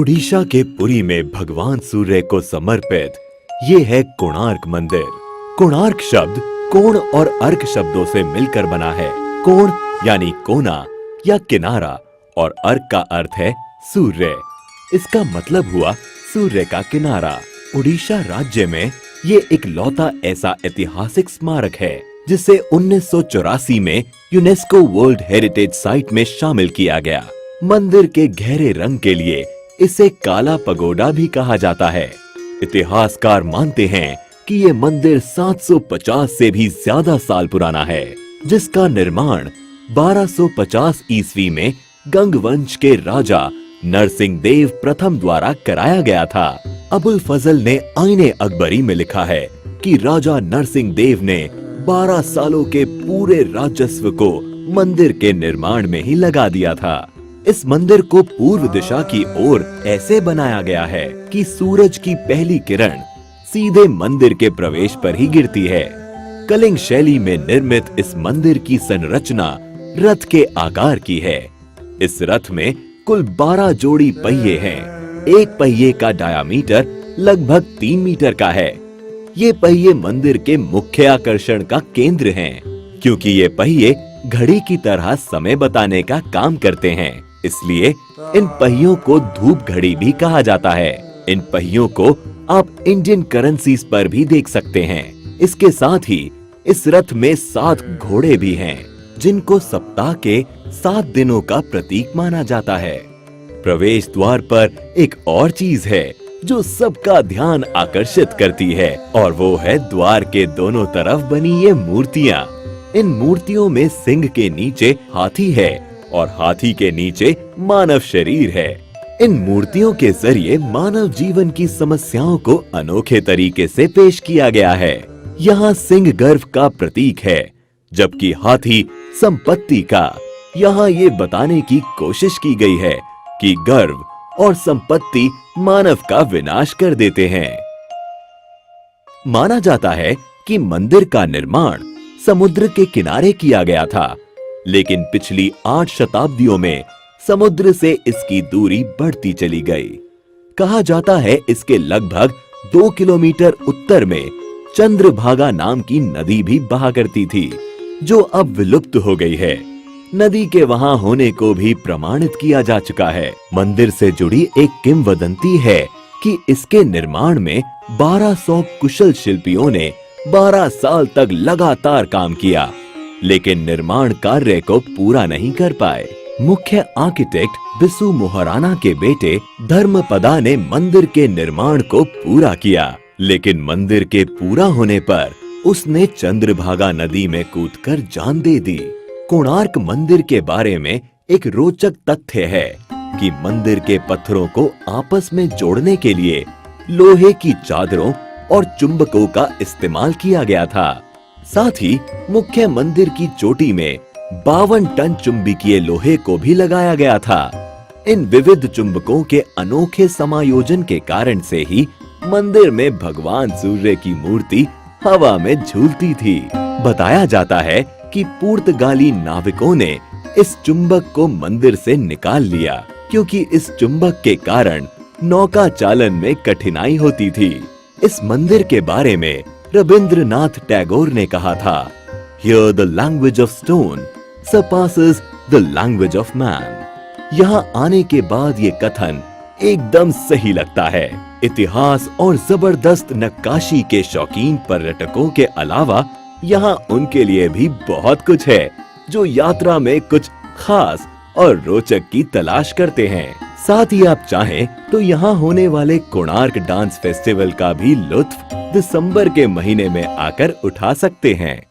ओडिशा के पुरी में भगवान सूर्य को समर्पित ये है कोणार्क मंदिर। कोणार्क शब्द कोण और अर्क शब्दों से मिलकर बना है। कोण यानी कोना या किनारा और अर्क का अर्थ है सूर्य। इसका मतलब हुआ सूर्य का किनारा। ओडिशा राज्य में ये इकलौता ऐसा ऐतिहासिक स्मारक है जिसे 1984 में यूनेस्को वर्ल्ड हेरिटेज साइट में शामिल किया गया। मंदिर के गहरे रंग के लिए इसे काला पगोडा भी कहा जाता है। इतिहासकार मानते हैं कि ये मंदिर 750 से भी ज्यादा साल पुराना है, जिसका निर्माण 1250 ईस्वी में गंग वंश के राजा नरसिंह देव प्रथम द्वारा कराया गया था। अबुल फजल ने आईने अकबरी में लिखा है कि राजा नरसिंह देव ने 12 सालों के पूरे राजस्व को मंदिर के निर्माण में ही लगा दिया था। इस मंदिर को पूर्व दिशा की ओर ऐसे बनाया गया है कि सूरज की पहली किरण सीधे मंदिर के प्रवेश पर ही गिरती है। कलिंग शैली में निर्मित इस मंदिर की संरचना रथ के आकार की है। इस रथ में कुल 12 जोड़ी पहिए हैं। एक पहिए का डायामीटर लगभग 3 मीटर का है। ये पहिए मंदिर के मुख्य आकर्षण का केंद्र हैं, क्योंकि ये पहिए घड़ी की तरह समय बताने का काम करते हैं। इसलिए इन पहियों को धूप घड़ी भी कहा जाता है। इन पहियों को आप इंडियन करेंसीज पर भी देख सकते हैं। इसके साथ ही इस रथ में 7 घोड़े भी हैं, जिनको सप्ताह के 7 दिनों का प्रतीक माना जाता है। प्रवेश द्वार पर एक और चीज है जो सबका ध्यान आकर्षित करती है, और वो है द्वार के दोनों तरफ बनी ये मूर्तियाँ। इन मूर्तियों में सिंह के नीचे हाथी है और हाथी के नीचे मानव शरीर है। इन मूर्तियों के जरिए मानव जीवन की समस्याओं को अनोखे तरीके से पेश किया गया है। यहाँ सिंह गर्व का प्रतीक है, जबकि हाथी संपत्ति का। यहाँ ये बताने की कोशिश की गई है कि गर्व और संपत्ति मानव का विनाश कर देते हैं। माना जाता है कि मंदिर का निर्माण समुद्र के किनारे किया गया था, लेकिन पिछली 8 शताब्दियों में समुद्र से इसकी दूरी बढ़ती चली गई। कहा जाता है इसके लगभग 2 किलोमीटर उत्तर में चंद्रभागा नाम की नदी भी बहा करती थी, जो अब विलुप्त हो गई है। नदी के वहां होने को भी प्रमाणित किया जा चुका है। मंदिर से जुड़ी एक किंवदंती है कि इसके निर्माण में 1200 कुशल शिल्पियों ने 12 साल तक लगातार काम किया, लेकिन निर्माण कार्य को पूरा नहीं कर पाए। मुख्य आर्किटेक्ट बिसु मोहराना के बेटे धर्मपदा ने मंदिर के निर्माण को पूरा किया, लेकिन मंदिर के पूरा होने पर उसने चंद्रभागा नदी में कूदकर जान दे दी। कोणार्क मंदिर के बारे में एक रोचक तथ्य है कि मंदिर के पत्थरों को आपस में जोड़ने के लिए लोहे की चादरों और चुंबकों का इस्तेमाल किया गया था। साथ ही मुख्य मंदिर की चोटी में 52 टन चुंबकीय लोहे को भी लगाया गया था। इन विविध चुंबकों के अनोखे समायोजन के कारण से ही मंदिर में भगवान सूर्य की मूर्ति हवा में झूलती थी। बताया जाता है कि पुर्तगाली नाविकों ने इस चुंबक को मंदिर से निकाल लिया, क्योंकि इस चुंबक के कारण नौका चालन में कठिनाई होती थी। इस मंदिर के बारे में रविंद्रनाथ टैगोर ने कहा था, Here the language of stone surpasses the language of man। यहाँ आने के बाद ये कथन एकदम सही लगता है। इतिहास और जबरदस्त नक्काशी के शौकीन पर्यटकों के अलावा यहाँ उनके लिए भी बहुत कुछ है, जो यात्रा में कुछ खास और रोचक की तलाश करते हैं। साथ ही आप चाहें तो यहाँ होने वाले कोणार्क डांस फेस्टिवल का भी लुत्फ दिसंबर के महीने में आकर उठा सकते हैं।